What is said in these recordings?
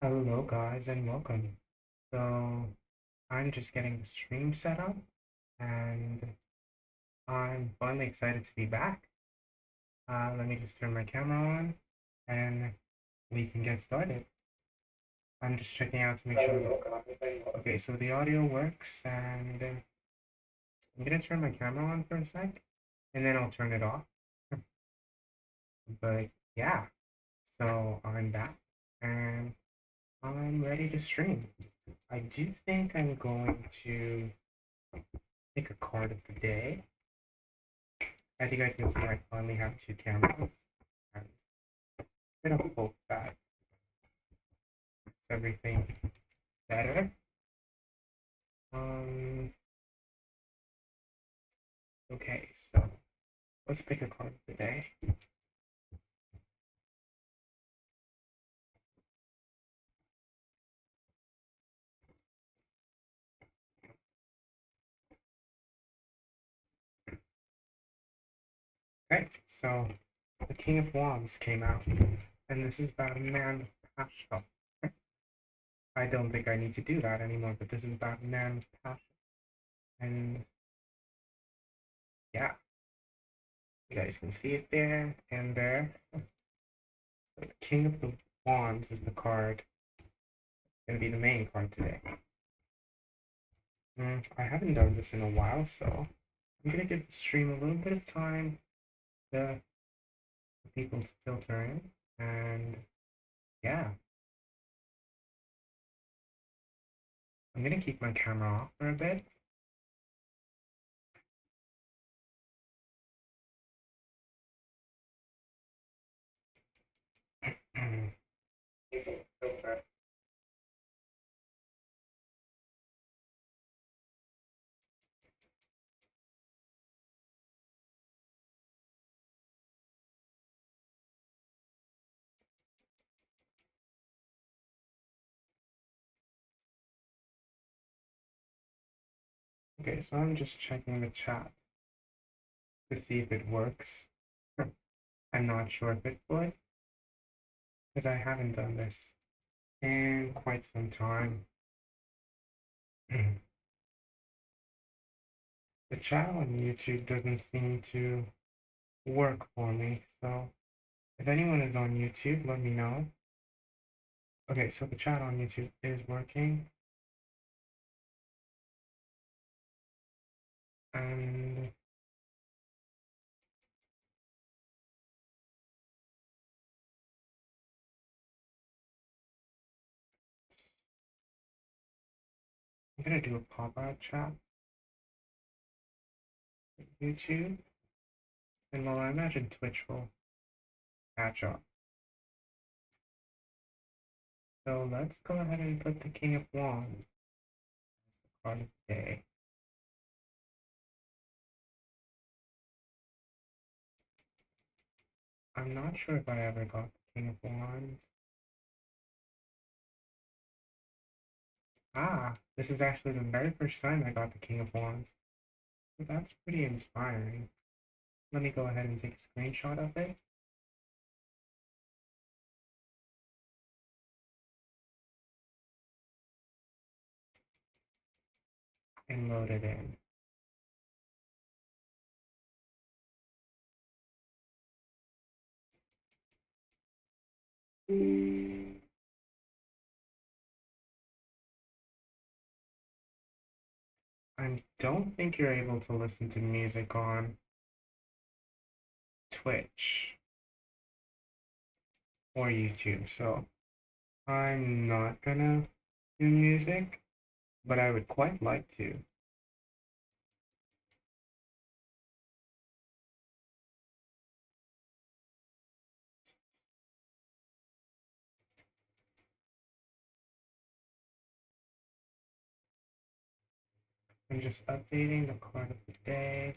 Hello guys and welcome. So I'm just getting the stream set up and I'm finally excited to be back. Let me just turn my camera on and we can get started. I'm just checking out to make sure. Okay, so the audio works and I'm gonna turn my camera on for a sec and then I'll turn it off. But yeah, so I'm back and I'm ready to stream. I do think I'm going to pick a card of the day. As you guys can see, I finally have two cameras. And I'm gonna hope that makes everything better. Um, okay, so let's pick a card of the day. Okay, so the King of Wands came out, and this is about a man with passion. I don't think I need to do that anymore, but this is about a man with passion. And yeah, you guys can see it there and there. So the King of the Wands is the card, gonna be the main card today. I haven't done this in a while, so I'm gonna give the stream a little bit of time to, for people to filter in, and yeah, I'm gonna keep my camera off for a bit. Okay, so I'm just checking the chat to see if it works. I'm not sure if it would, because I haven't done this in quite some time. The chat on YouTube doesn't seem to work for me, so if anyone is on YouTube, let me know. Okay, so the chat on YouTube is working, and I'm gonna do a pop-out chat with YouTube, and well, I imagine Twitch will catch up. So let's go ahead and put the King of Wands as the card of the day. I'm not sure if I ever got the King of Wands. Ah, this is actually the very first time I got the King of Wands. So that's pretty inspiring. Let me go ahead and take a screenshot of it and load it in. I don't think you're able to listen to music on Twitch or YouTube, so I'm not gonna do music, but I would quite like to. I'm just updating the card of the day.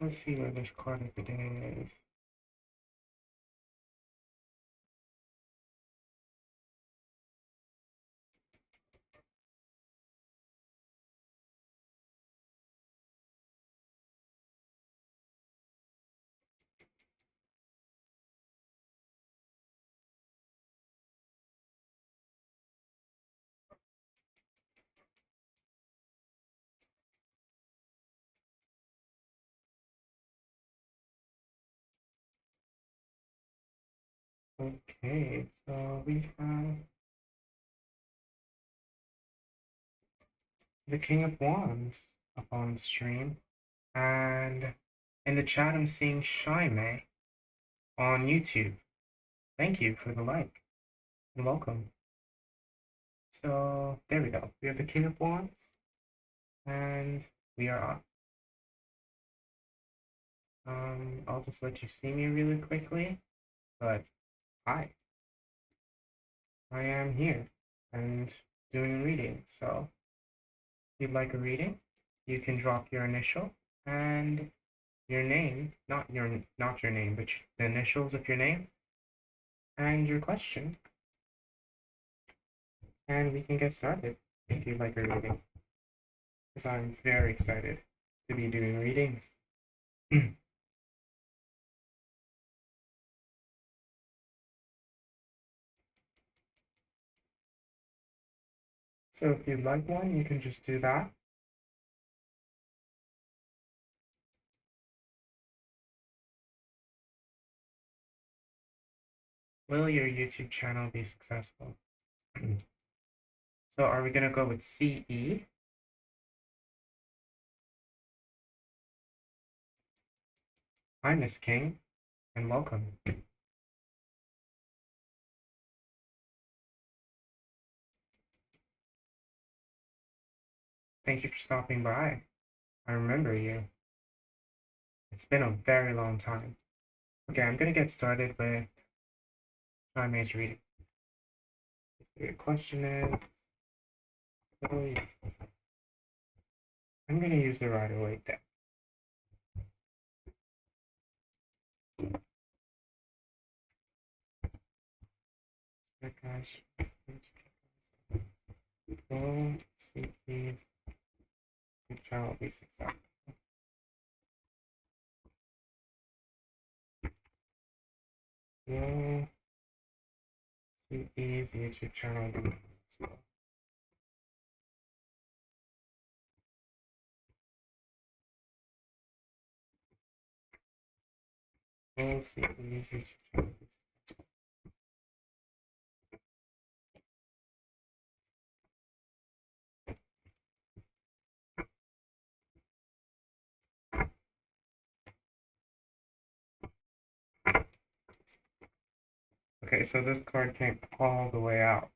Let's see where this card of the day is. Okay, so we have the King of Wands up on the stream, and in the chat I'm seeing Shy May on YouTube. Thank you for the like and welcome. So there we go. We have the King of Wands, and we are on. I'll just let you see me really quickly, but hi, I am here and doing a reading. So if you'd like a reading, you can drop your initial and your name, not your name, but the initials of your name and your question, and we can get started if you'd like a reading. Because I'm very excited to be doing readings. So if you'd like one, you can just do that. Will your YouTube channel be successful? So are we going to go with CE? Hi, Miss King, and welcome. Thank you for stopping by. I remember you. It's been a very long time. Okay, I'm going to get started with May's reading. The question is, I'm going to use the Rider-Waite deck. Guys, will CP's channel be successful? Will CP's YouTube channel be successful? Will CP's YouTube channel be successful? Okay, so this card came all the way out.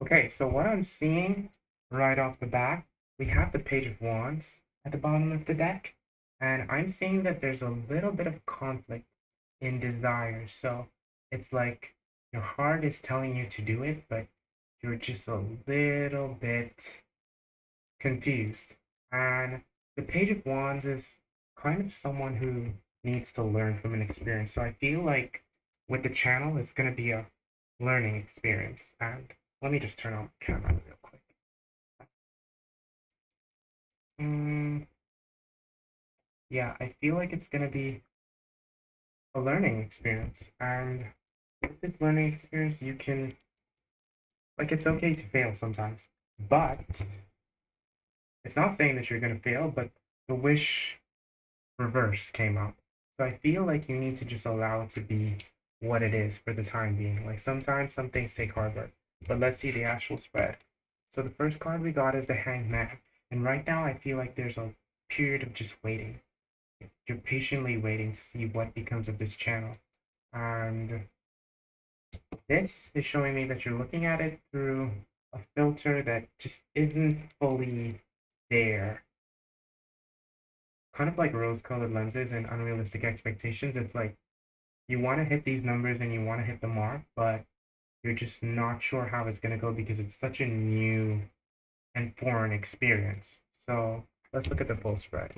Okay, so what I'm seeing right off the bat, we have the Page of Wands at the bottom of the deck, and I'm seeing that there's a little bit of conflict in desire. So it's like your heart is telling you to do it, but you're just a little bit confused. And the Page of Wands is kind of someone who needs to learn from an experience. So I feel like with the channel, it's going to be a learning experience. And let me just turn on the camera real quick. Yeah, I feel like it's going to be a learning experience. And with this learning experience, you can, like, it's okay to fail sometimes. But it's not saying that you're going to fail, but the wish reverse came up. So I feel like you need to just allow it to be what it is for the time being. Like sometimes some things take hard work, but let's see the actual spread. So the first card we got is the Hanged Man, and right now I feel like there's a period of just waiting. You're patiently waiting to see what becomes of this channel, and this is showing me that you're looking at it through a filter that just isn't fully there. Kind of like rose-colored lenses and unrealistic expectations. It's like you want to hit these numbers and you want to hit the mark, but you're just not sure how it's going to go because it's such a new and foreign experience. So let's look at the full spread.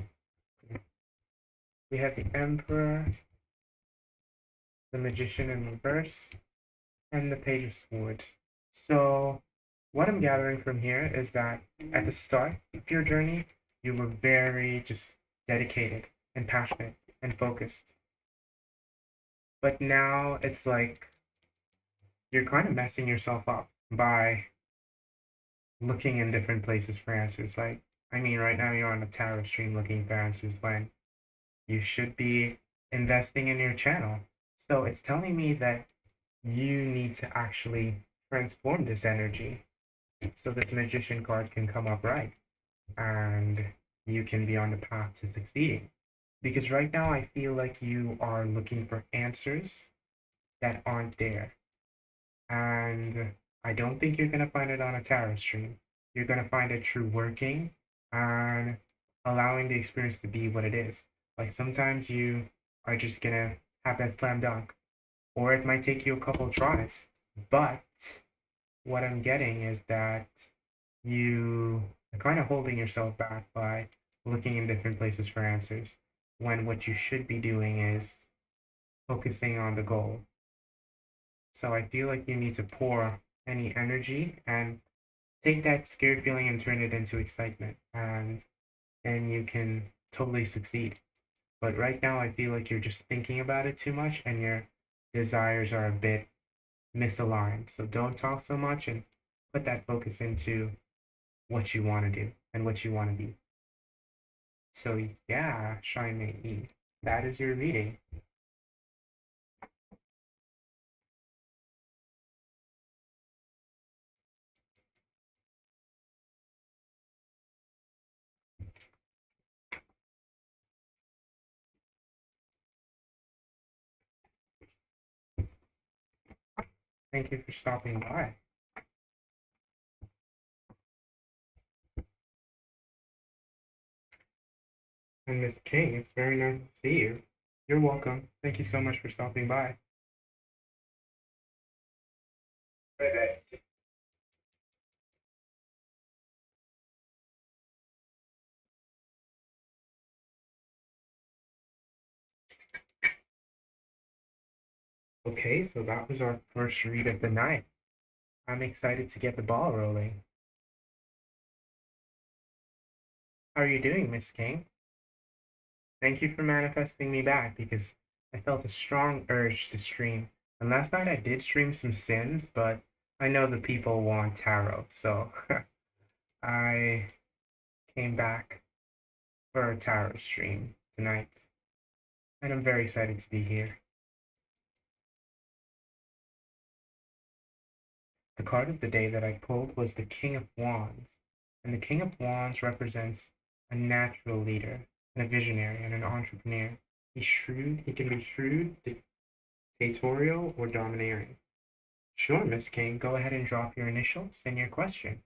We have the Emperor, the Magician in reverse, and the Page of Swords. So, what I'm gathering from here is that at the start of your journey, you were very just dedicated and passionate and focused. But now it's like you're kind of messing yourself up by looking in different places for answers. Like, I mean, right now you're on a tarot stream looking for answers when you should be investing in your channel. So it's telling me that you need to actually transform this energy so this magician card can come up right and you can be on the path to succeeding. Because right now I feel like you are looking for answers that aren't there. And I don't think you're going to find it on a tarot stream. You're going to find it through working and allowing the experience to be what it is. Like sometimes you are just going to have that slam dunk, or it might take you a couple tries. But what I'm getting is that you are kind of holding yourself back by looking in different places for answers when what you should be doing is focusing on the goal. So I feel like you need to pour any energy and take that scared feeling and turn it into excitement, and then you can totally succeed. But right now, I feel like you're just thinking about it too much and your desires are a bit misaligned. So don't talk so much and put that focus into what you want to do and what you want to be. So yeah, Shine E, that is your reading. Thank you for stopping by. And Miss King, it's very nice to see you. You're welcome. Thank you so much for stopping by. Okay, so that was our first read of the night. I'm excited to get the ball rolling. How are you doing, Miss King? Thank you for manifesting me back because I felt a strong urge to stream. And last night I did stream some Sims, but I know the people want tarot, so I came back for a tarot stream tonight. And I'm very excited to be here. The card of the day that I pulled was the King of Wands. And the King of Wands represents a natural leader and a visionary and an entrepreneur. He's shrewd, he can be shrewd, dictatorial, or domineering. Sure, Miss King, go ahead and drop your initials and your question.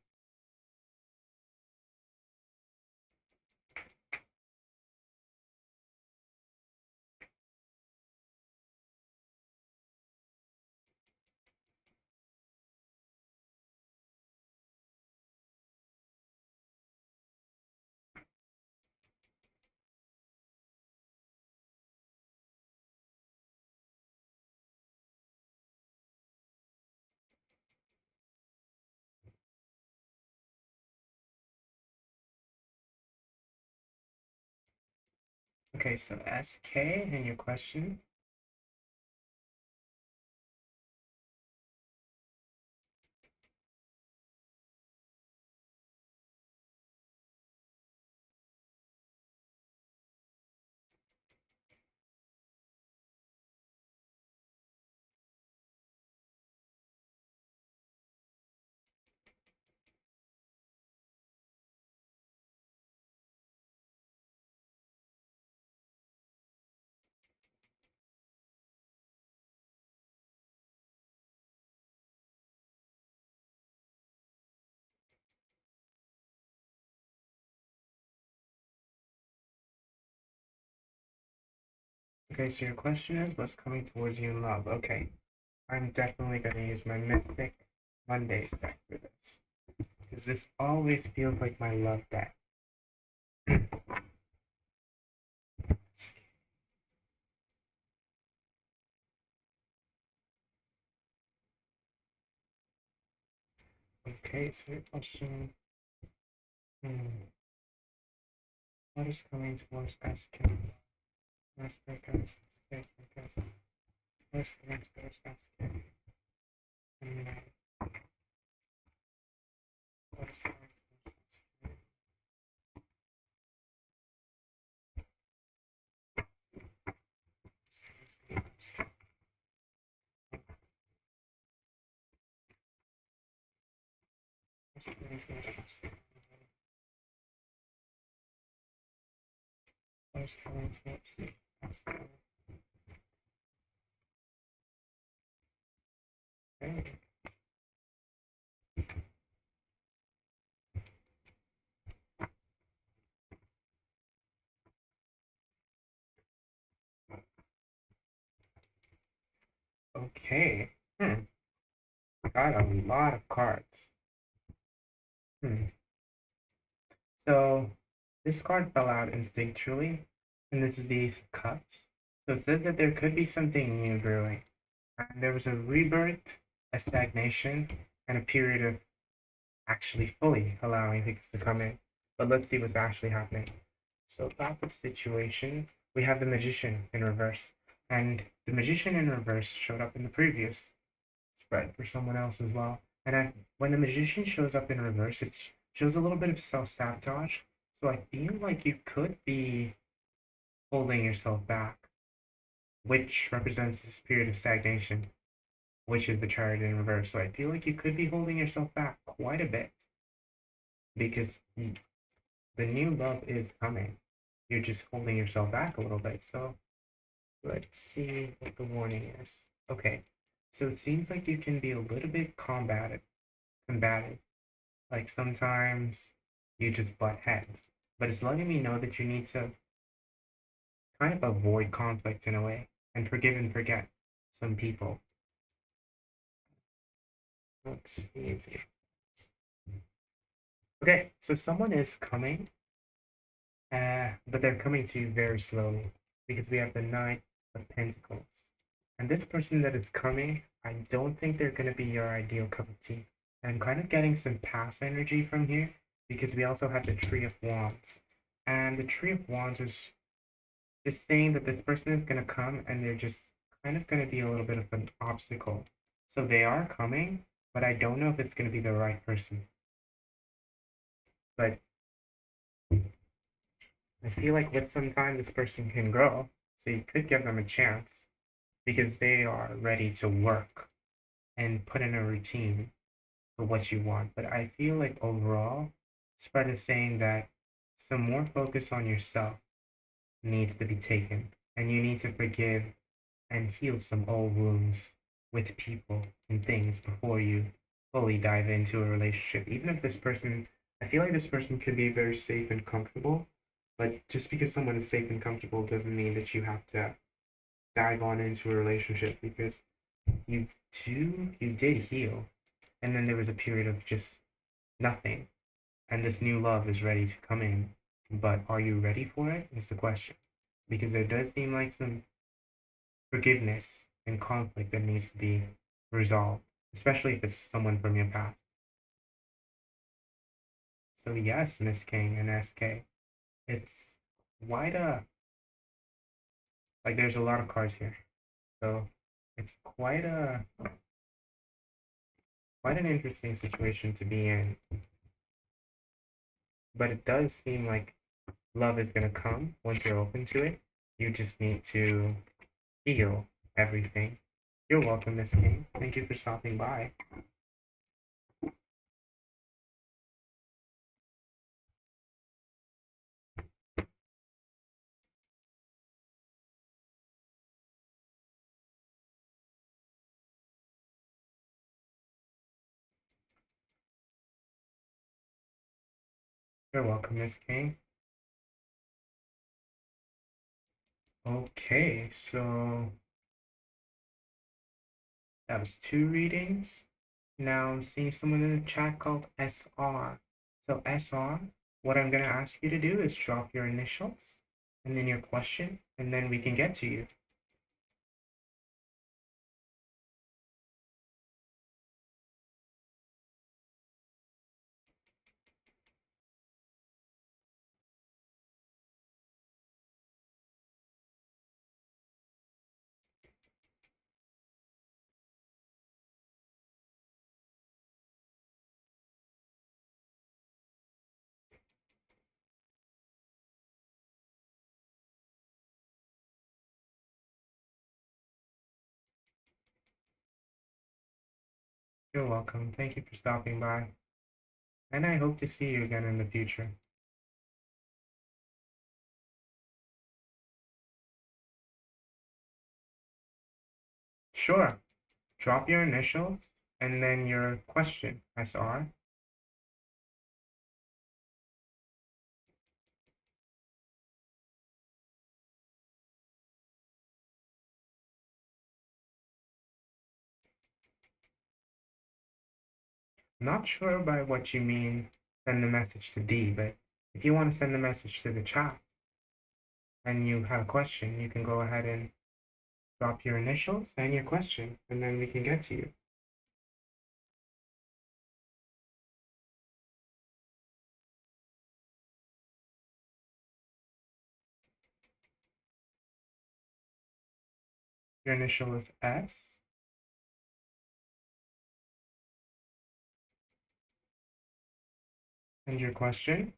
Okay, so SK and your question. Okay, so your question is what's coming towards you in love? Okay, I'm definitely going to use my Mystic Mondays deck for this because this always feels like my love deck. Okay, so your question, what is coming towards SK? Mass breakers, state breakers, what is coming towards SK? And what is coming towards SK? What is coming towards SK? What is coming towards SK? Okay. Okay. Got a lot of cards. Hmm. So this card fell out instinctually, and this is the Ace of Cups. So it says that there could be something new brewing. And there was a rebirth, a stagnation, and a period of actually fully allowing things to come in. But let's see what's actually happening. So about the situation, we have the Magician in reverse. And the Magician in reverse showed up in the previous spread for someone else as well. When the Magician shows up in reverse, it shows a little bit of self-sabotage. So I feel like you could be holding yourself back, which represents this period of stagnation, which is the Chariot in reverse. So I feel like you could be holding yourself back quite a bit because the new love is coming. You're just holding yourself back a little bit. So let's see what the warning is. Okay, so it seems like you can be a little bit combative. Like sometimes you just butt heads. But it's letting me know that you need to kind of avoid conflict in a way and forgive and forget some people. Let's see. Okay, so someone is coming, but they're coming to you very slowly because we have the Knight of Pentacles. And this person that is coming, I don't think they're going to be your ideal cup of tea. And I'm kind of getting some past energy from here because we also have the Tree of Wands. And the Tree of Wands is just saying that this person is going to come and they're just kind of going to be a little bit of an obstacle. So they are coming, but I don't know if it's going to be the right person. But I feel like with some time, this person can grow. So you could give them a chance because they are ready to work and put in a routine for what you want. But I feel like overall, Spread is saying that some more focus on yourself needs to be taken, and you need to forgive and heal some old wounds with people and things before you fully dive into a relationship. Even if this person, I feel like this person could be very safe and comfortable, but just because someone is safe and comfortable doesn't mean that you have to dive on into a relationship because you you did heal, and then there was a period of just nothing, and this new love is ready to come in. But are you ready for it? Is the question. Because there does seem like some forgiveness and conflict that needs to be resolved, especially if it's someone from your past. So yes, Miss King and SK, it's quite a like there's a lot of cards here. So it's quite an interesting situation to be in. But it does seem like love is gonna come once you're open to it. You just need to feel everything. You're welcome, Miss King. Thank you for stopping by. You're welcome, Miss King. Okay, so that was two readings. Now I'm seeing someone in the chat called SR. So SR, what I'm going to ask you to do is drop your initials and then your question, and then we can get to you. You're welcome. Thank you for stopping by, and I hope to see you again in the future. Sure. Drop your initials and then your question, SR. Not sure by what you mean send the message to D, but if you want to send the message to the chat and you have a question, you can go ahead and drop your initials and your question, and then we can get to you. Your initial is S, and your question.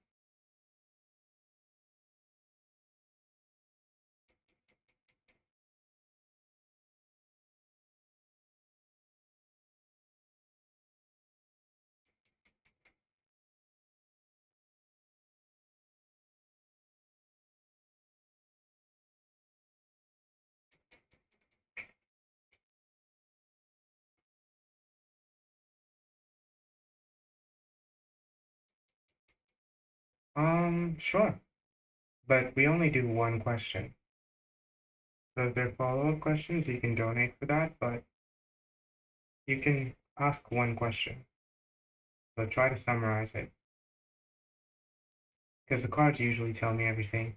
Sure, but we only do one question. So if there are follow-up questions, you can donate for that, but you can ask one question. So try to summarize it, because the cards usually tell me everything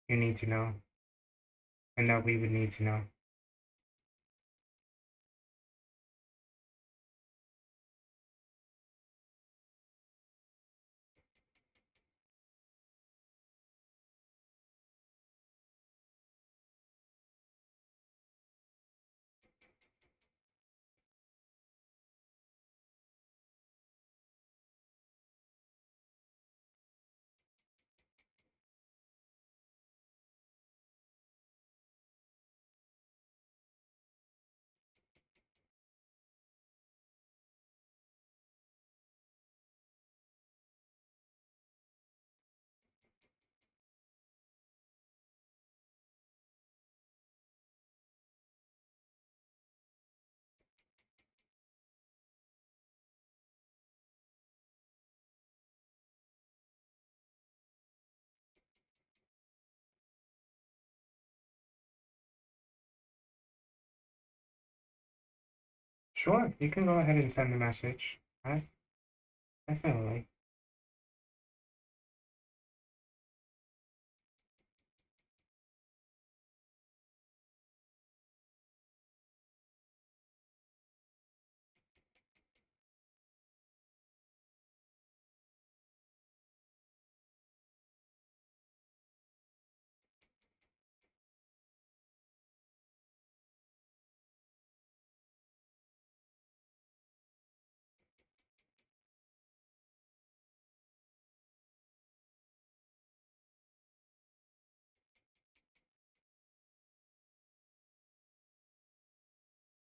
you need to know and that we would need to know. Sure, you can go ahead and send the message. Yes, definitely.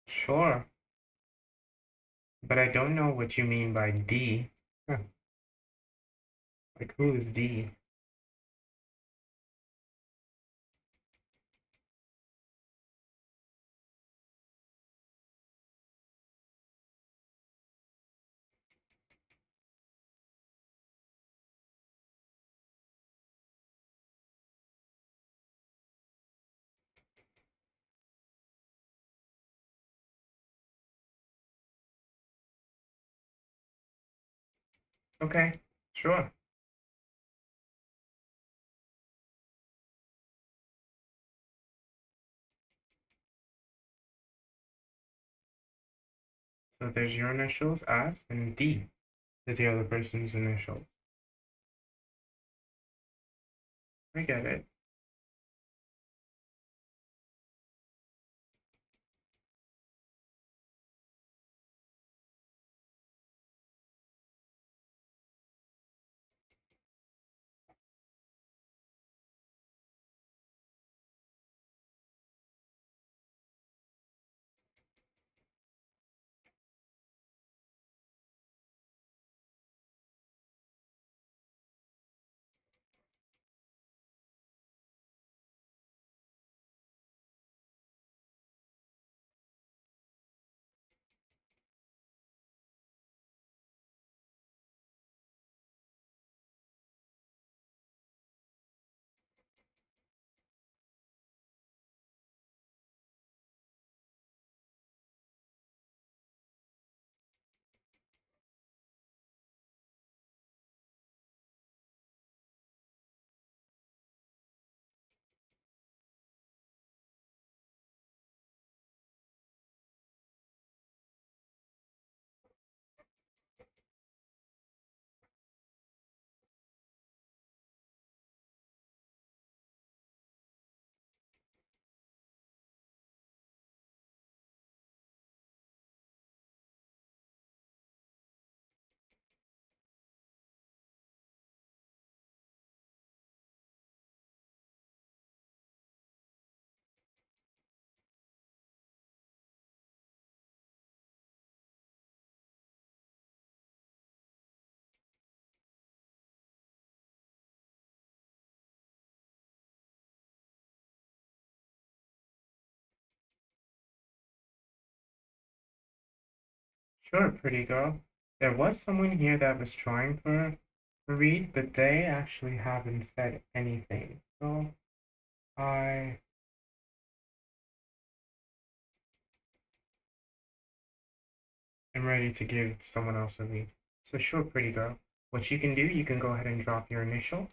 Sure, but I don't know what you mean by D. Huh, like, who is D? Okay, sure. So there's your initials, S, and D is the other person's initial. I get it. Sure, pretty girl. There was someone here that was trying for a read, but they actually haven't said anything. So I am ready to give someone else a read. So sure, pretty girl. What you can do, you can go ahead and drop your initials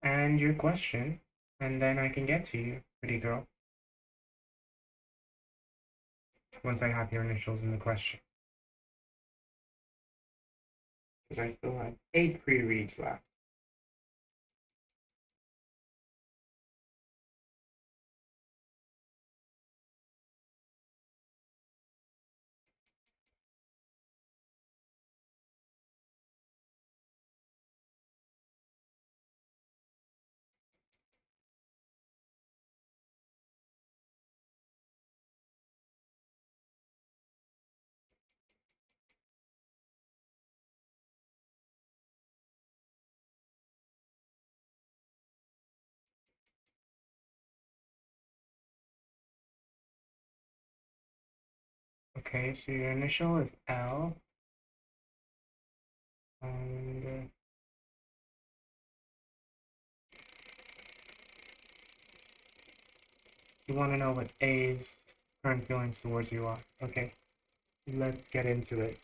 and your question, and then I can get to you, pretty girl, once I have your initials in the question. Because I still have 8 pre-reads left. Okay, so your initial is L, and you want to know what A's current feelings towards you are. Okay, let's get into it.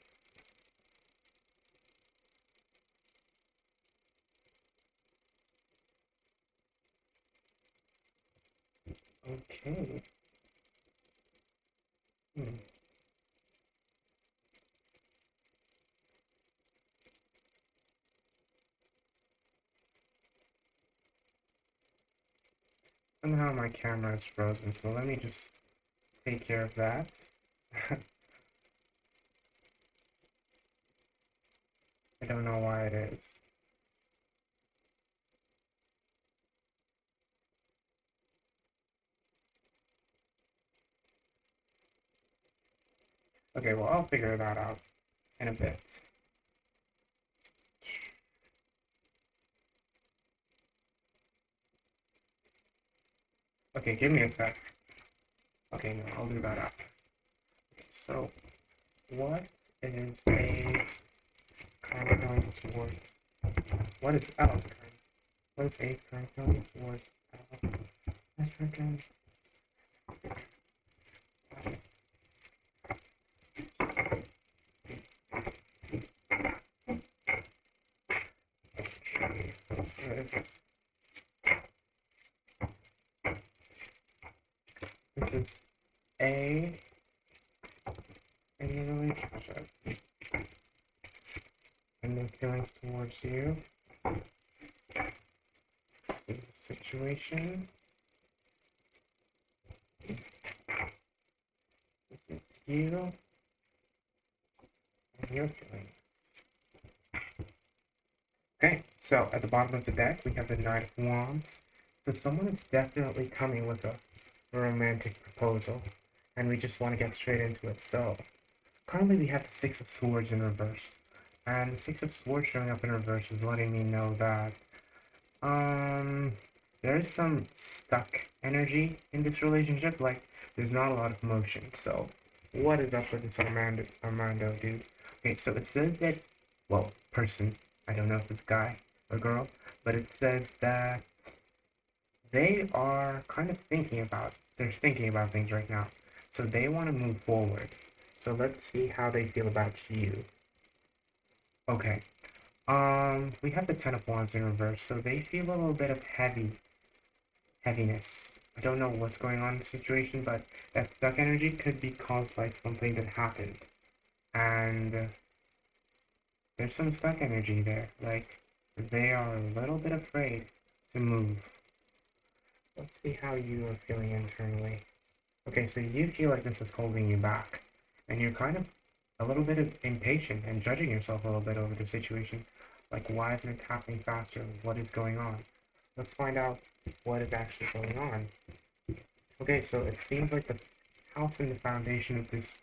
Okay. Hmm. Somehow my camera is frozen, so let me just take care of that. I don't know why it is. Okay, well, I'll figure that out in a bit. Okay, give me a sec. Okay, no, I'll do that after. So, what is A's current feelings towards? What is L's current? What is A's current feelings towards L? Let's freaking. Okay, so this is A in the relationship and their feelings towards you. This is the situation. This is you and your feelings. Okay, so at the bottom of the deck, we have the Knight of Wands. So someone is definitely coming with a romantic proposal, and we just want to get straight into it. So currently we have the Six of Swords in reverse, and the Six of Swords showing up in reverse is letting me know that there is some stuck energy in this relationship. Like there's not a lot of motion. So what is up with this Armando dude? Okay, so it says that well, person, I don't know if it's guy or girl, but it says that they are kind of they're thinking about things right now. So they want to move forward. So let's see how they feel about you. Okay. We have the Ten of Wands in reverse, so they feel a little bit of heaviness. I don't know what's going on in the situation, but that stuck energy could be caused by something that happened. And there's some stuck energy there. Like, they are a little bit afraid to move. Let's see how you are feeling internally. Okay, so you feel like this is holding you back, and you're kind of a little bit impatient and judging yourself a little bit over the situation. Like, why isn't it happening faster? What is going on? Let's find out what is actually going on. Okay, so it seems like the house and the foundation of this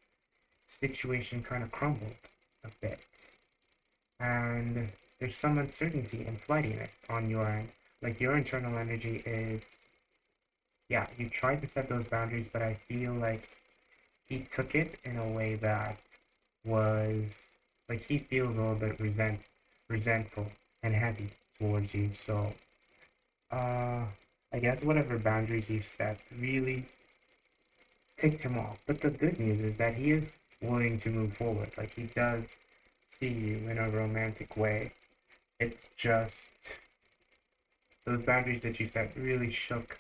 situation kind of crumbled a bit, and there's some uncertainty and flightiness on your end. Like, your internal energy is, yeah, you tried to set those boundaries, but I feel like he took it in a way that was like he feels a little bit resentful and heavy towards you. So uh, I guess whatever boundaries you set really ticked him off. But the good news is that he is willing to move forward. Like he does see you in a romantic way. It's just those boundaries that you set really shook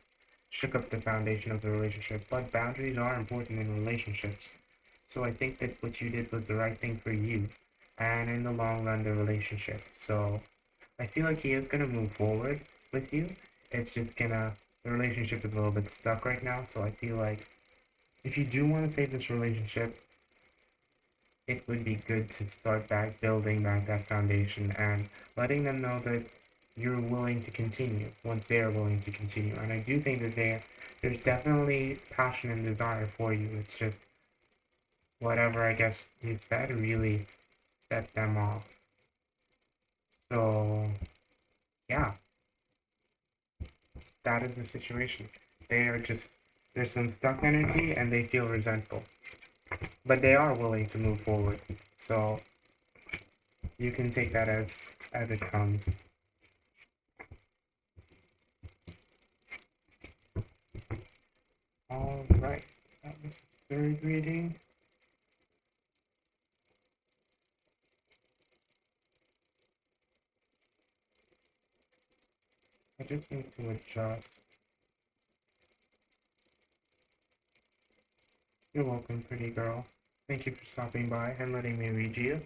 up the foundation of the relationship. But boundaries are important in relationships. So I think that what you did was the right thing for you and in the long run the relationship. So I feel like he is gonna move forward with you. It's just gonna the relationship is a little bit stuck right now. So I feel like if you do want to save this relationship, it would be good to start back building back that foundation and letting them know that you're willing to continue once they are willing to continue. And I do think that there's definitely passion and desire for you. It's just whatever I guess you said really set them off. So yeah, that is the situation. They are just there's some stuck energy and they feel resentful, but they are willing to move forward. So you can take that as it comes. All right, that was the third reading. I just need to adjust. You're welcome, pretty girl. Thank you for stopping by and letting me read you.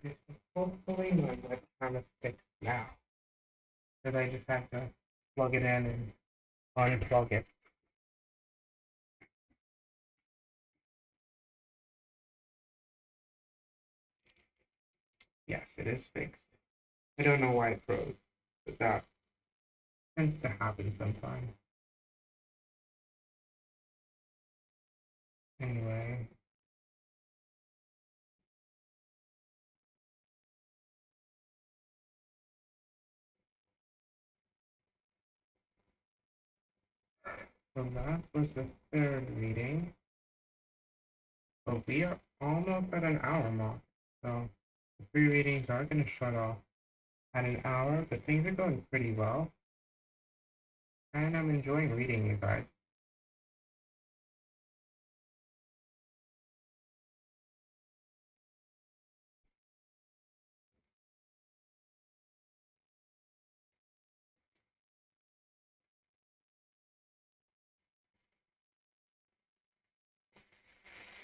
Okay, so hopefully my webcam is fixed now, because I just had to plug it in and unplug it. Yes, it is fixed. I don't know why it froze, but that tends to happen sometimes. Anyway, so that was the third reading, but we are almost at an hour mark. So the three readings are going to shut off at an hour, but things are going pretty well, and I'm enjoying reading you guys.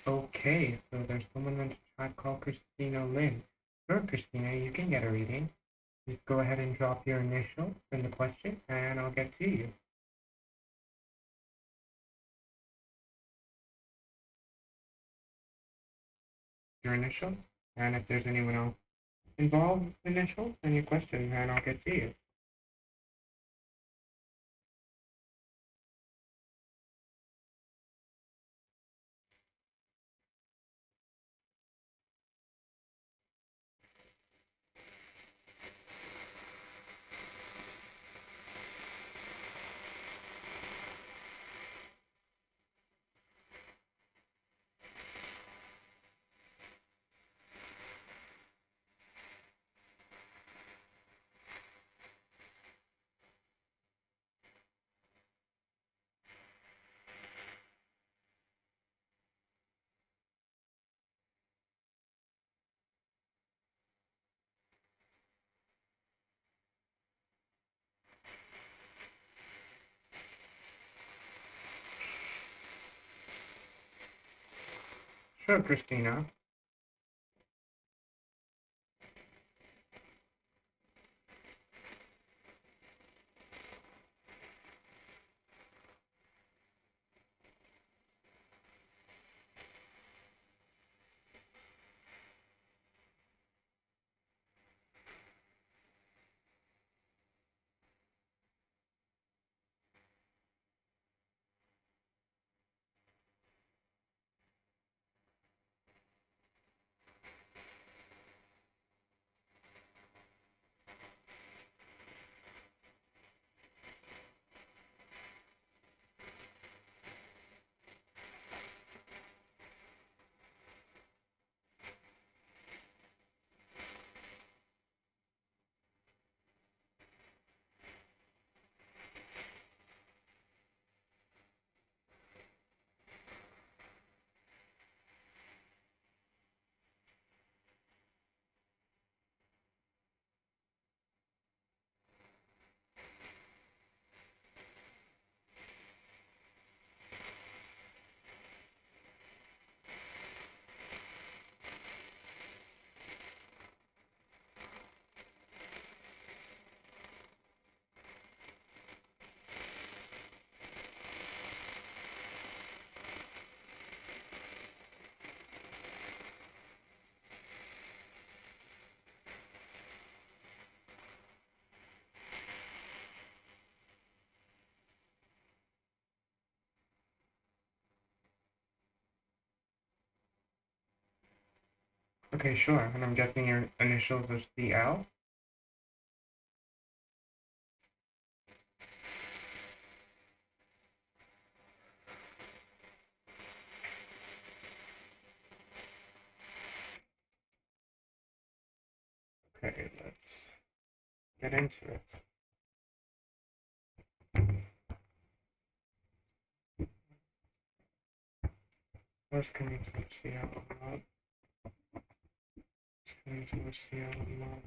Okay, so there's someone in the chat called Christina Lynn. Sure, Christina, you can get a reading. Just go ahead and drop your initials in the question, and I'll get to you. Your initials, and if there's anyone else involved initials, then your question, and I'll get to you. Sure, Christina. Okay, sure. And I'm guessing your initials are CL? Okay, let's get into it. First coming towards the outline. First coming towards the outline.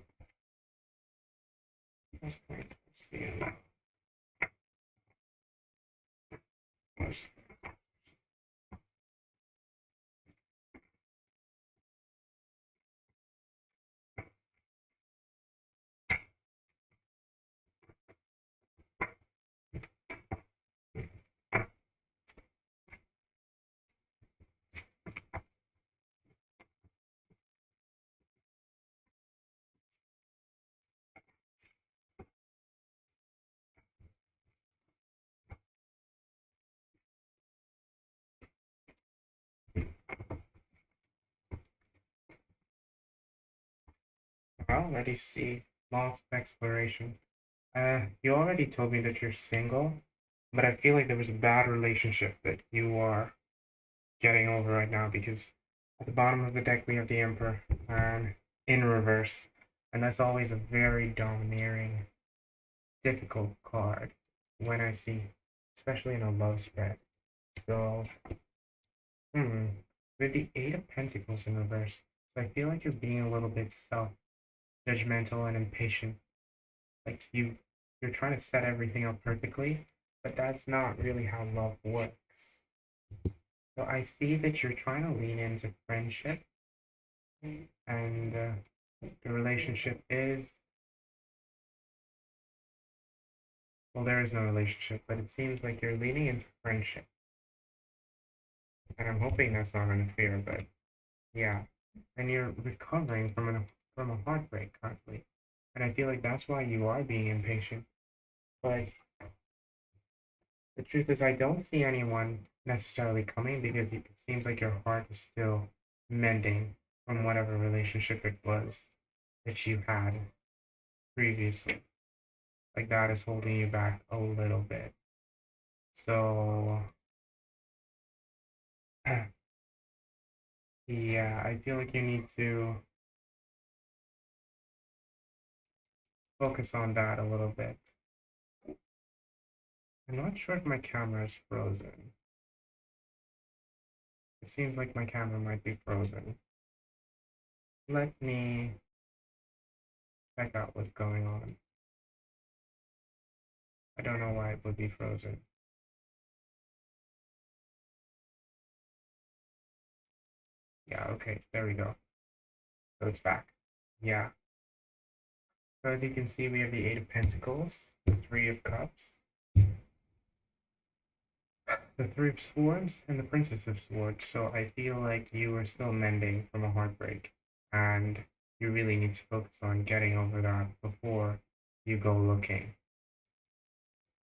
First coming towards the outline. First. I already see lost exploration. You already told me that you're single, but I feel like there was a bad relationship that you are getting over right now because at the bottom of the deck we have the Emperor and in reverse, and that's always a very domineering, difficult card when I see, especially in a love spread. So, hmm, with the Eight of Pentacles in reverse, so I feel like you're being a little bit self-judgmental and impatient. Like you're trying to set everything up perfectly, but that's not really how love works. So I see that you're trying to lean into friendship, and the relationship is, well, there is no relationship, but it seems like you're leaning into friendship, and I'm hoping that's not an affair, but yeah, and you're recovering from a heartbreak currently, and I feel like that's why you are being impatient. But the truth is, I don't see anyone necessarily coming because it seems like your heart is still mending from whatever relationship it was that you had previously. Like that is holding you back a little bit. So, yeah, I feel like you need to focus on that a little bit. I'm not sure if my camera is frozen. It seems like my camera might be frozen. Let me check out what's going on. I don't know why it would be frozen. Yeah, okay, there we go. So it's back. Yeah. So as you can see, we have the Eight of Pentacles, the Three of Cups, the Three of Swords, and the Princess of Swords. So I feel like you are still mending from a heartbreak, and you really need to focus on getting over that before you go looking.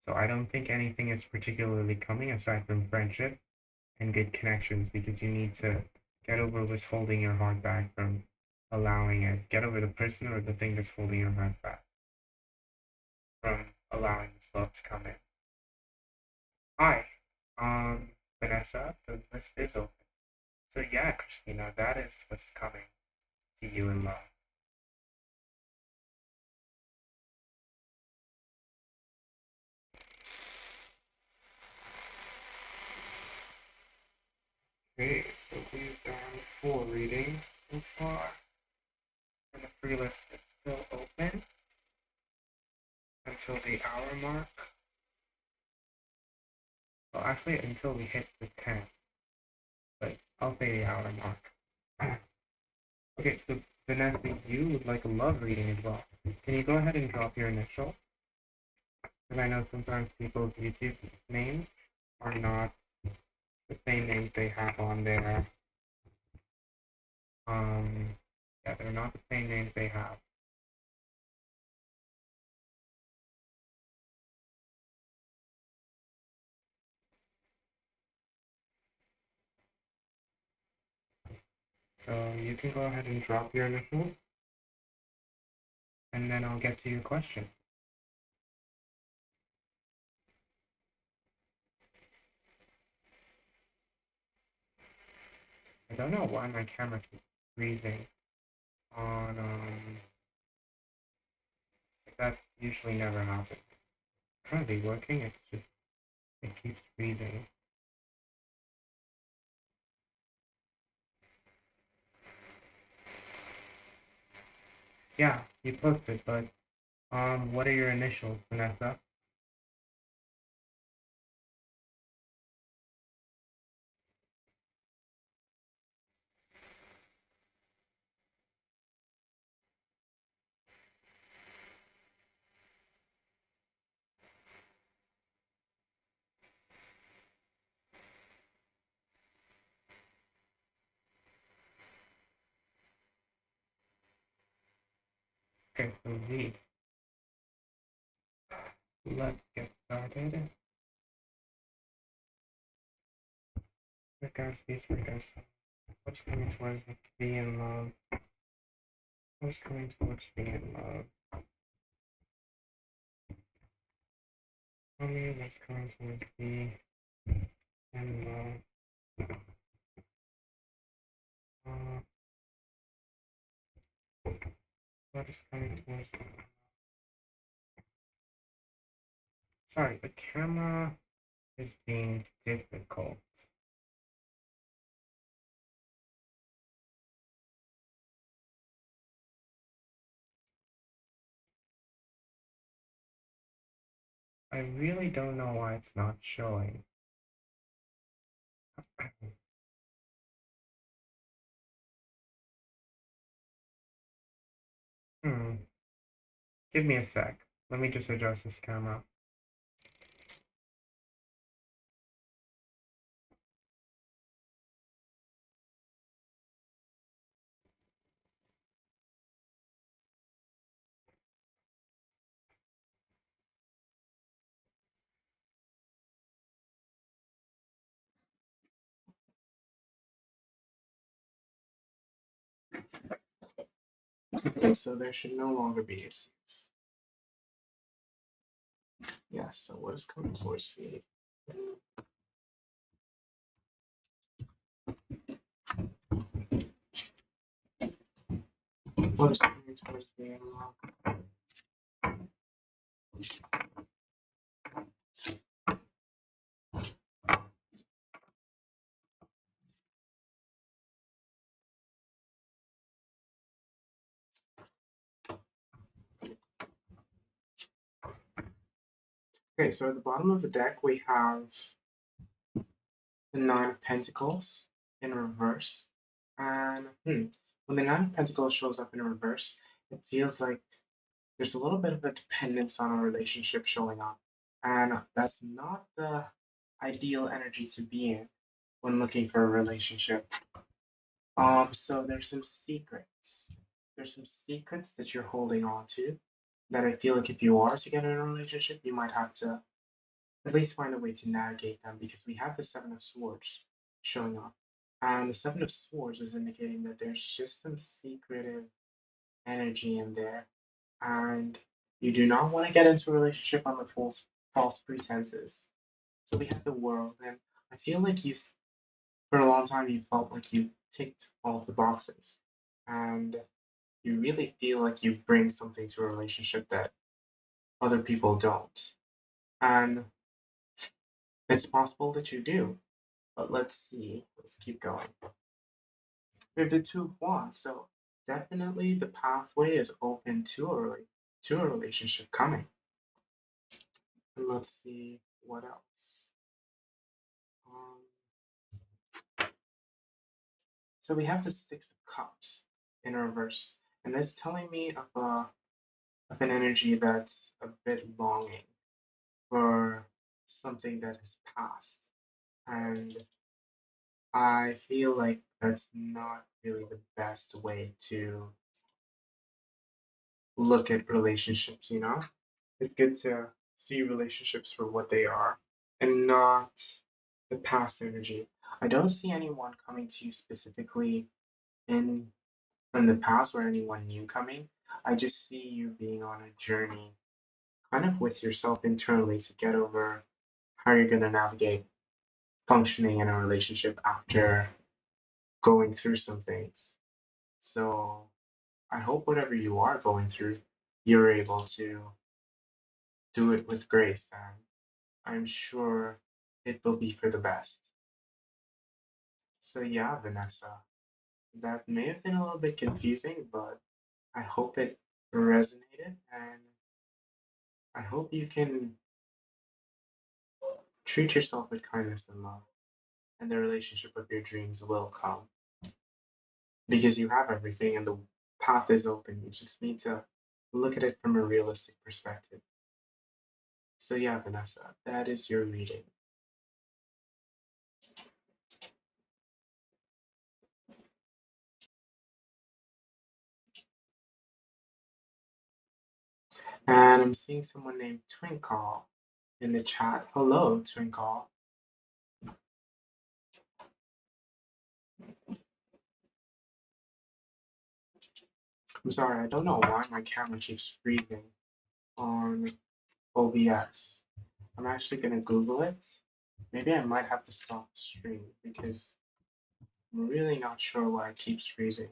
So I don't think anything is particularly coming aside from friendship and good connections because you need to get over what's holding your heart back from allowing it. Get over the person or the thing that's holding your heart back from allowing this love to come in. Hi, Vanessa, the list is open. So yeah, Christina, that is what's coming to you in love. Okay, so we've done 4 readings so far, and the free list is still open until the hour mark. Well, actually, until we hit the 10, but I'll say the hour mark. Okay, so Vanessa, you would like a love reading as well. Can you go ahead and drop your initial? Because I know sometimes people's YouTube names are not the same names they have on their, um, yeah, they're not the same names they have. So you can go ahead and drop your initials, and then I'll get to your question. I don't know why my camera keeps freezing on, that usually never happens. It's currently working, it's just, it keeps freezing. Yeah, you posted, but, what are your initials, Vanessa? Okay, so Z. Let's get started. Regards, peace, regards. What's coming towards being love? What's coming towards being love? Tell me what's coming towards being love. Uh, what is coming towards me? Sorry, the camera is being difficult. I really don't know why it's not showing. Hmm. Give me a sec. Let me just adjust this camera. Okay, so there should no longer be issues. Yes, so what is coming towards feed? What is coming towards being love? Okay, so at the bottom of the deck we have the Nine of Pentacles in reverse. And when the Nine of Pentacles shows up in reverse, it feels like there's a little bit of a dependence on a relationship showing up. And that's not the ideal energy to be in when looking for a relationship. So there's some secrets. There's some secrets that you're holding on to that I feel like if you are to get in a relationship, you might have to at least find a way to navigate them because we have the Seven of Swords showing up. And the Seven of Swords is indicating that there's just some secretive energy in there. And you do not want to get into a relationship on the false pretenses. So we have the world, and I feel like for a long time, you felt like you ticked all of the boxes. And you really feel like you bring something to a relationship that other people don't. And it's possible that you do. But let's see. Let's keep going. We have the Two of Wands, so definitely the pathway is open to a relationship coming. And let's see what else. Um, so we have the Six of Cups in reverse, and that's telling me of an energy that's a bit longing for something that has passed, and I feel like that's not really the best way to look at relationships, you know? It's good to see relationships for what they are and not the past energy. I don't see anyone coming to you specifically And from the past or anyone new coming, I just see you being on a journey, kind of with yourself internally to get over how you're going to navigate functioning in a relationship after going through some things. So I hope whatever you are going through, you're able to do it with grace, and I'm sure it will be for the best. So, yeah, Vanessa, that may have been a little bit confusing, but I hope it resonated, and I hope you can treat yourself with kindness and love, and the relationship of your dreams will come because you have everything and the path is open. You just need to look at it from a realistic perspective. So, yeah, Vanessa, that is your reading. And I'm seeing someone named Twinkle in the chat. Hello, Twinkle. I'm sorry, I don't know why my camera keeps freezing on OBS. I'm actually gonna Google it. Maybe I might have to stop the stream because I'm really not sure why it keeps freezing.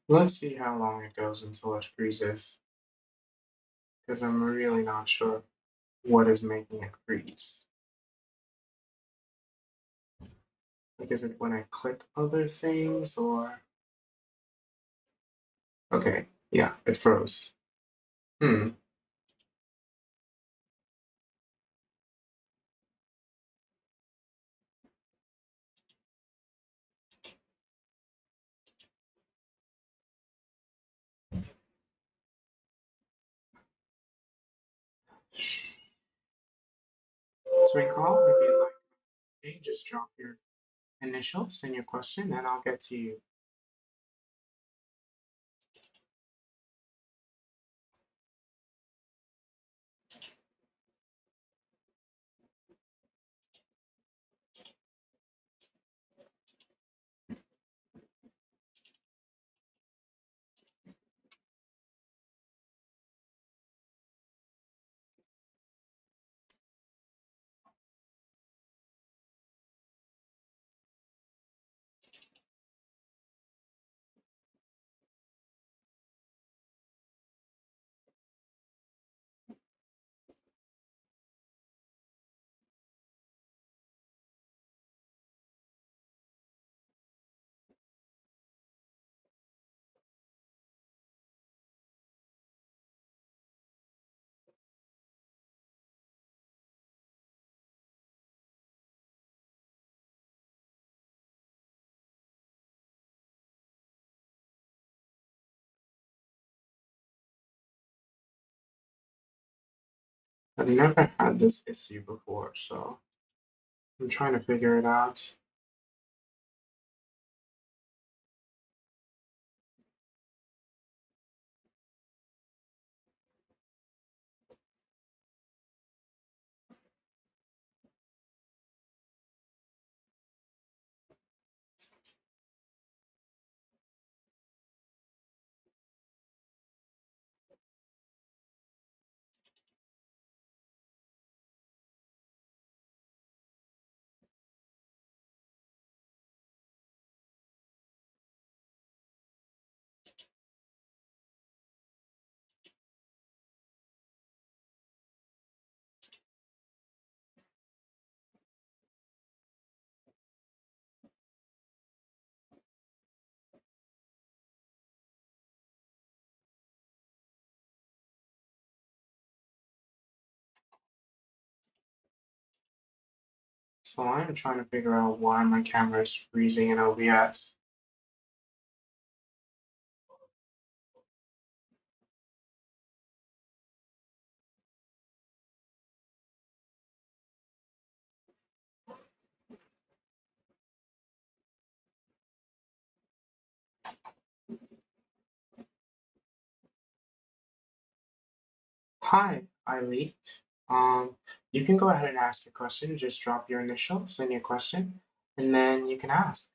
Let's see how long it goes until it freezes because I'm really not sure what is making it freeze. Like, is it when I click other things or? Okay, yeah, it froze. Hmm. Twinkle, if you'd like, okay, just drop your initials and your question and I'll get to you. I've never had this issue before, so I'm trying to figure it out. So I'm trying to figure out why my camera is freezing in OBS. Hi, I leaked. You can go ahead and ask your question. Just drop your initials and your question, and then you can ask.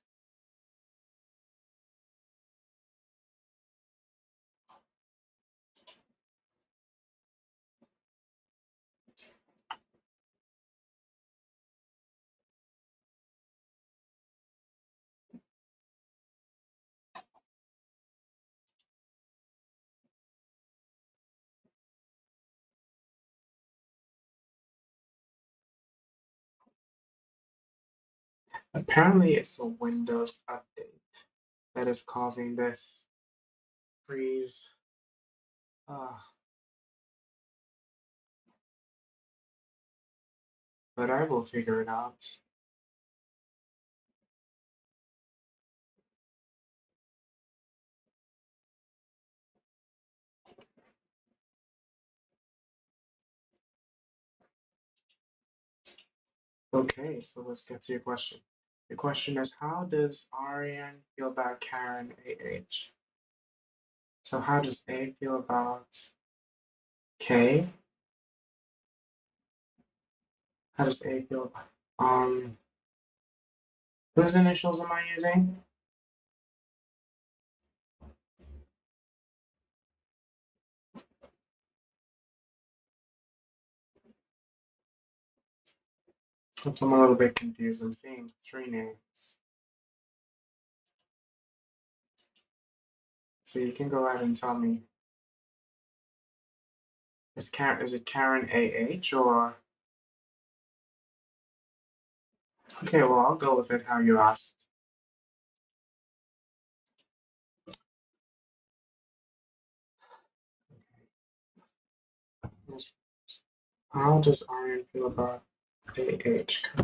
Apparently, it's a Windows update that is causing this freeze. Uh, but I will figure it out. Okay, so let's get to your question. Your question is, how does Ariane feel about Karen AH? So how does A feel about K? How does A feel about whose initials am I using? I'm a little bit confused. I'm seeing three names. So you can go ahead and tell me, is it Karen AH or okay, well I'll go with it how you asked. How does Aryan feel about AH?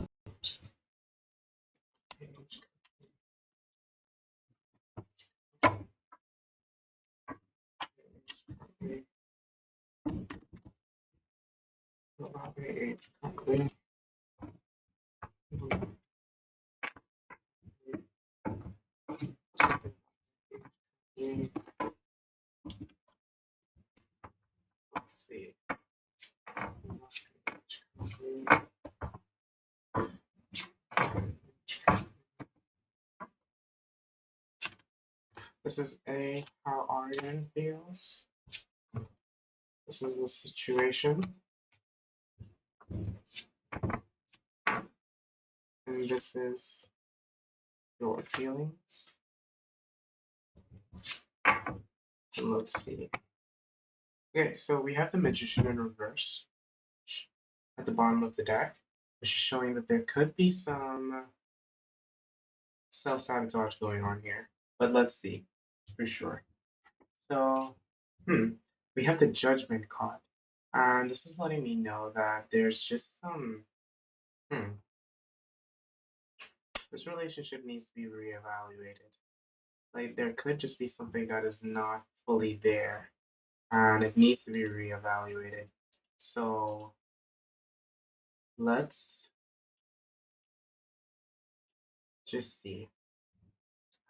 About AH. Let's see. This is A, how Aryan feels. This is the situation. And this is your feelings. And let's see. Okay, so we have the Magician in reverse at the bottom of the deck, which is showing that there could be some self-sabotage going on here. But let's see for sure. So, we have the Judgment card. And this is letting me know that there's just some, hmm, this relationship needs to be reevaluated. Like, there could just be something that is not fully there, and it needs to be reevaluated. So, let's just see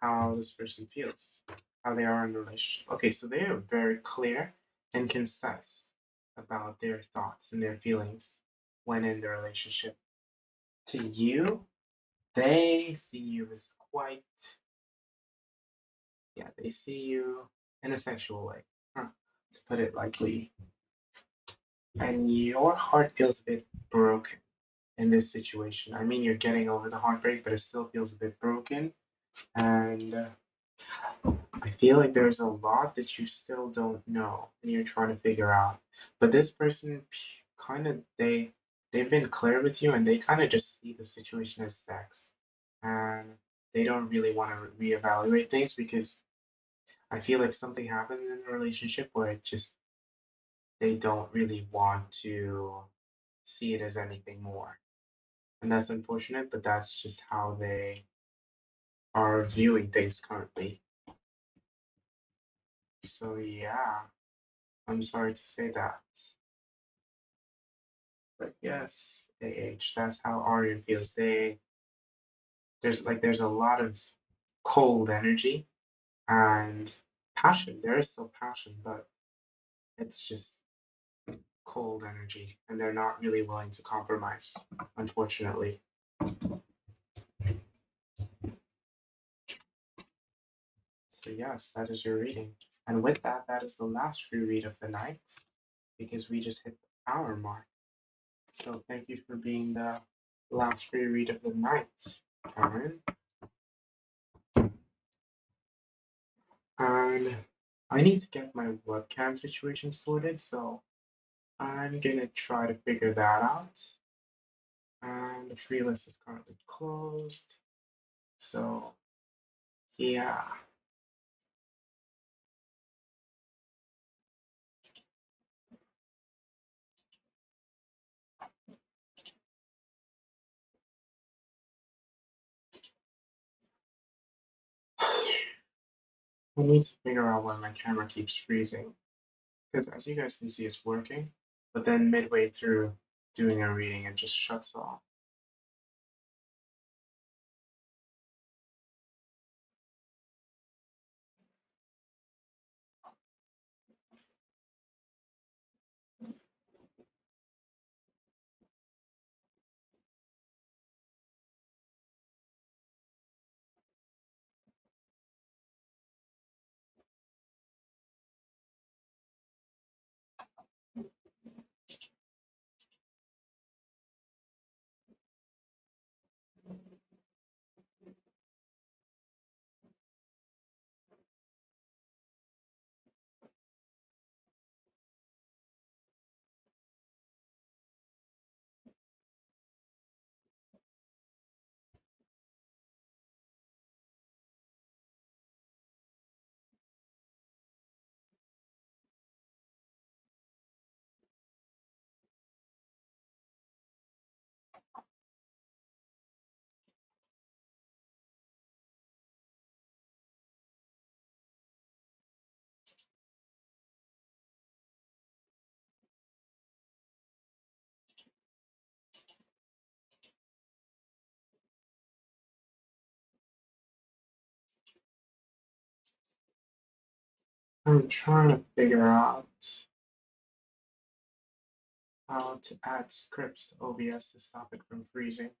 how this person feels, how they are in the relationship. Okay, so they are very clear and concise about their thoughts and their feelings when in the relationship. To you, they see you as quite, yeah, they see you in a sexual way, to put it lightly. And your heart feels a bit broken in this situation. I mean, you're getting over the heartbreak, but it still feels a bit broken. And I feel like there's a lot that you still don't know and you're trying to figure out. But this person kind of they've been clear with you and they kind of just see the situation as sex. And they don't really want to reevaluate things because I feel like something happened in the relationship where it just they don't really want to see it as anything more. And that's unfortunate, but that's just how they are viewing things currently. So yeah, I'm sorry to say that. But yes, AH, that's how Aryan feels. There's a lot of cold energy and passion. There is still passion, but it's just cold energy, and they're not really willing to compromise, unfortunately. So yes, that is your reading. And with that, that is the last free read of the night because we just hit the hour mark. So thank you for being the last free read of the night, Karen. And I need to get my webcam situation sorted, so I'm gonna try to figure that out. And the free list is currently closed. So yeah. I need to figure out why my camera keeps freezing. Because as you guys can see, it's working, but then midway through doing a reading, it just shuts off. I'm trying to figure out how to add scripts to OBS to stop it from freezing.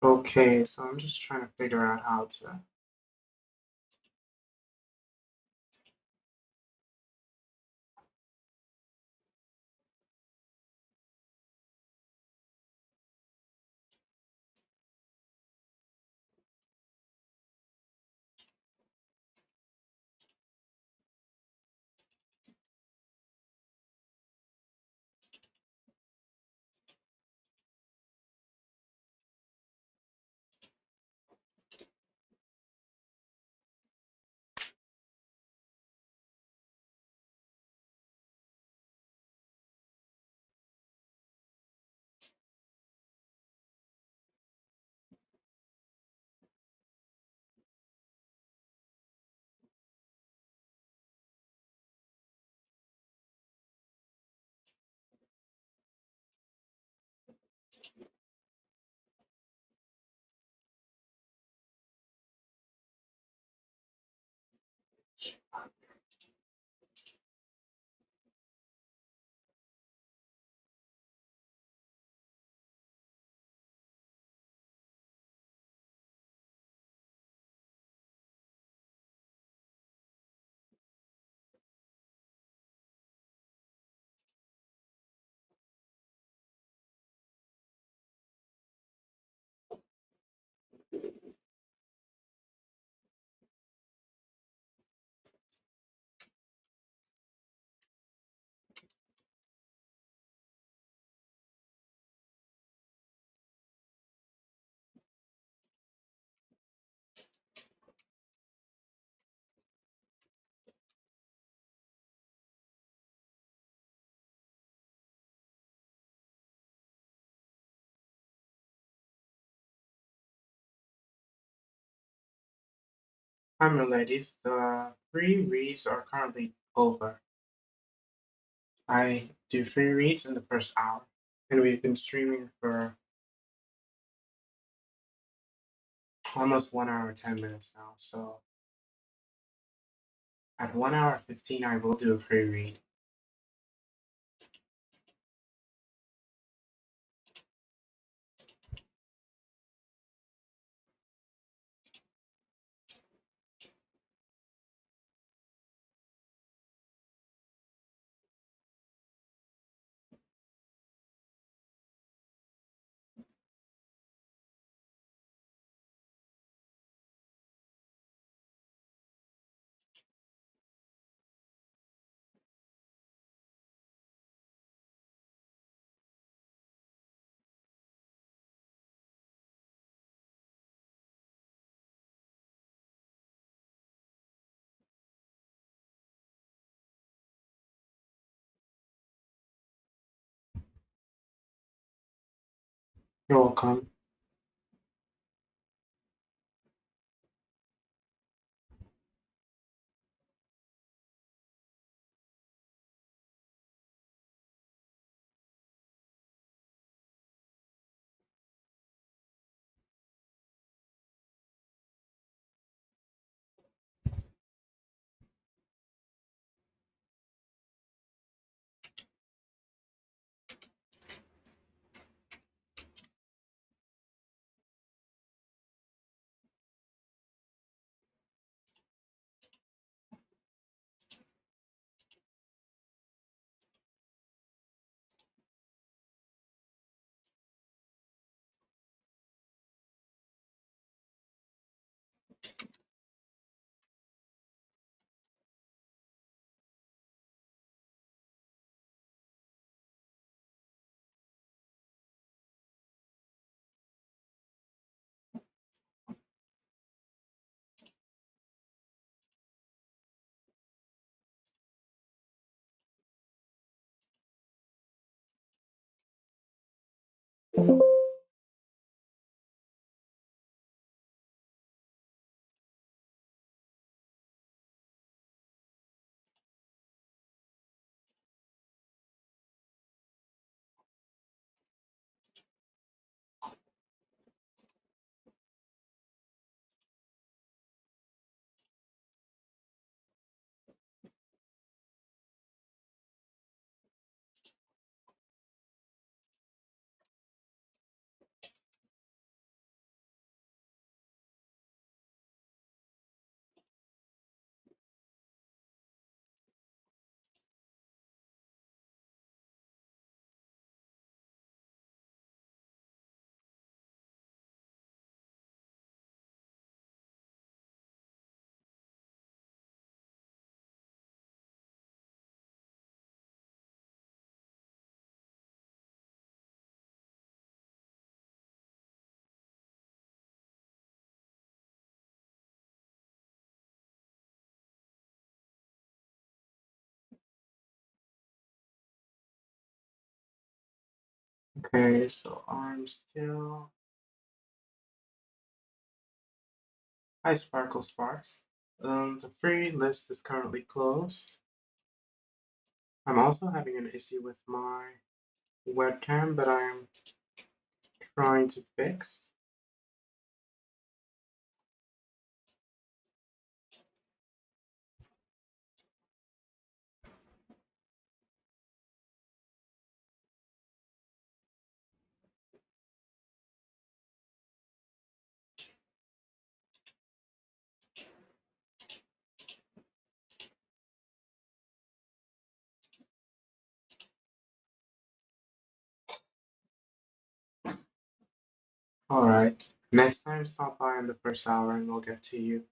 Okay, so I'm just trying to figure out how to. Hi, my ladies. The free reads are currently over. I do free reads in the first hour, and we've been streaming for almost 1 hour, 10 minutes now. So at 1 hour 15, I will do a free read. You're welcome. Okay, so I'm still. Hi, Sparkle Sparks. The free list is currently closed. I'm also having an issue with my webcam that I'm trying to fix. All right. Next time, stop by in the first hour and we'll get to you.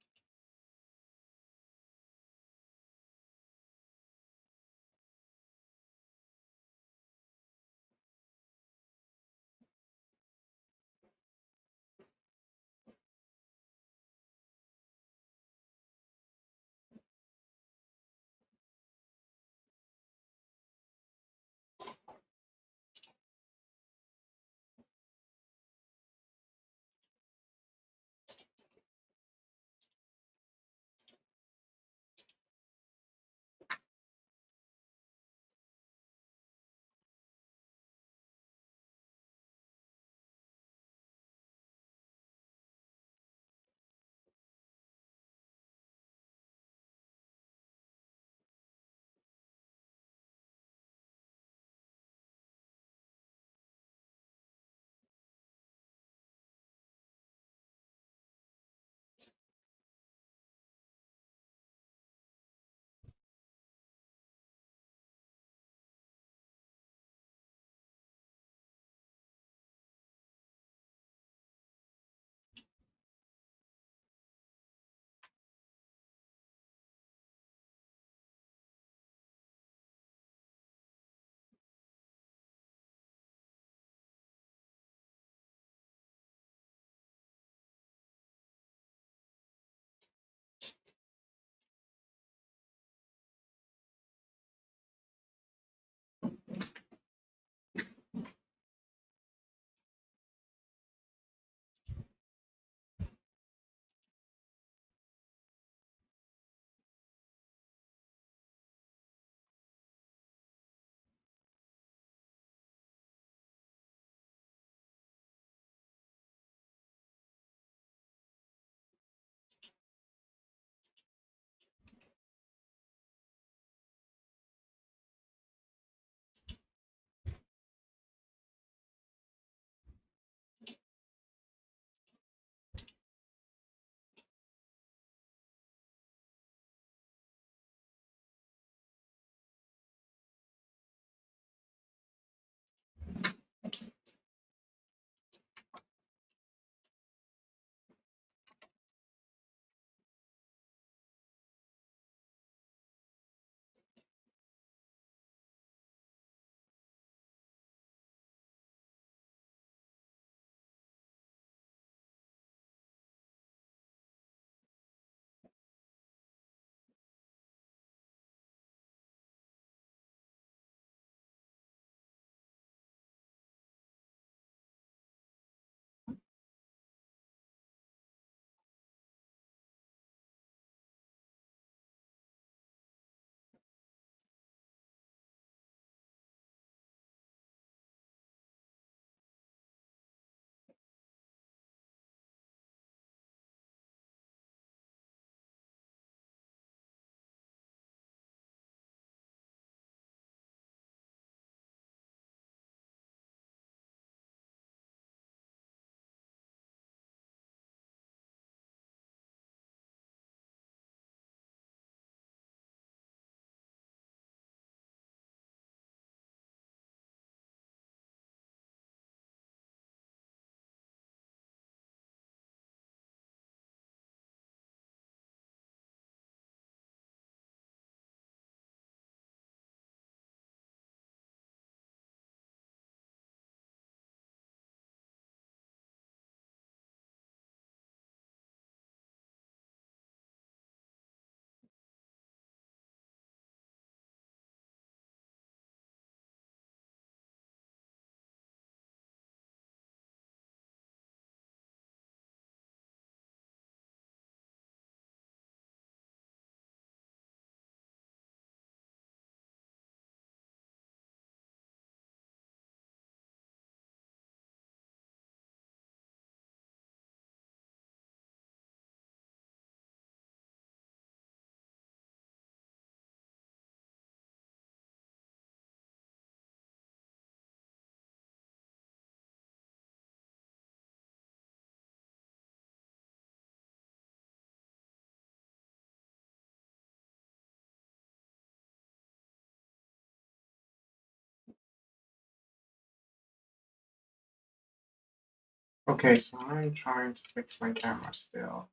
Okay, so I'm trying to fix my camera still.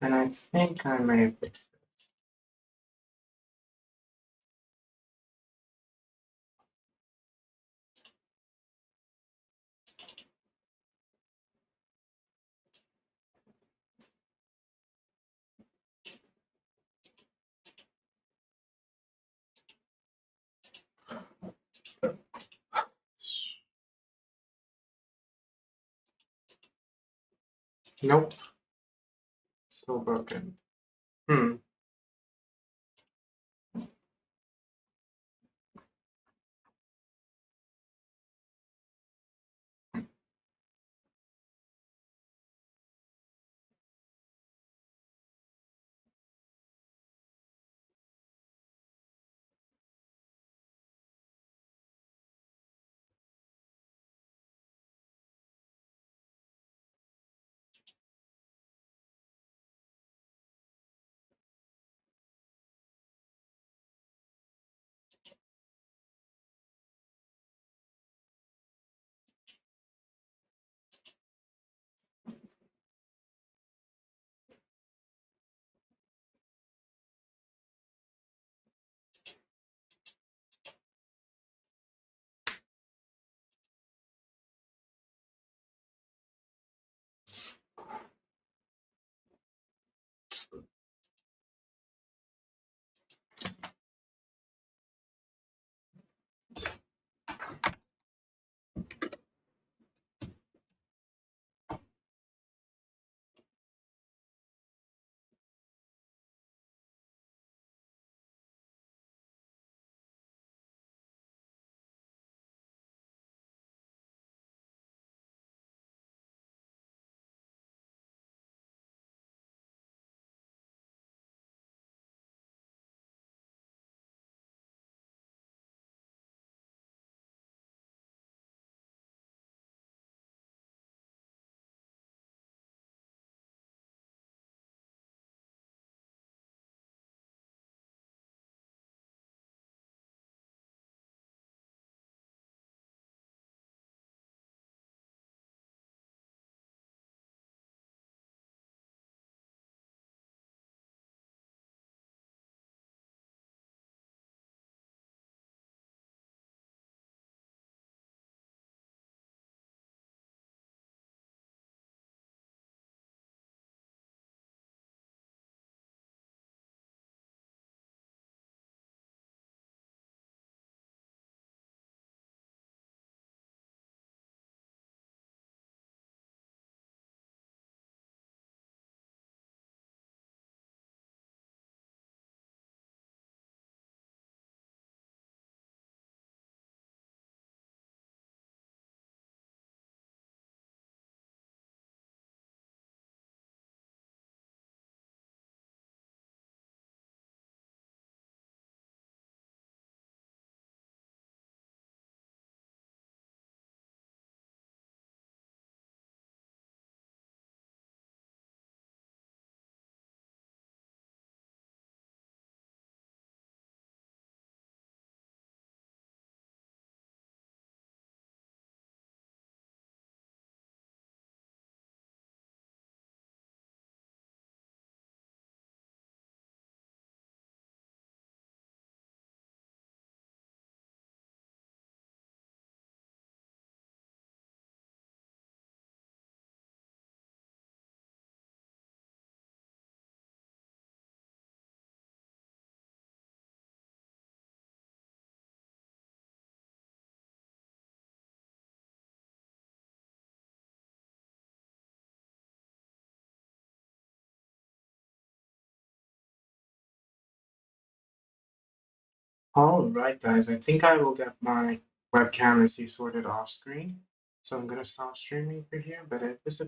And I think I may have fixed it. Nope, still broken. Hmm. All right, guys, I think I will get my webcam and see sorted off screen. So I'm gonna stop streaming for here, but it was a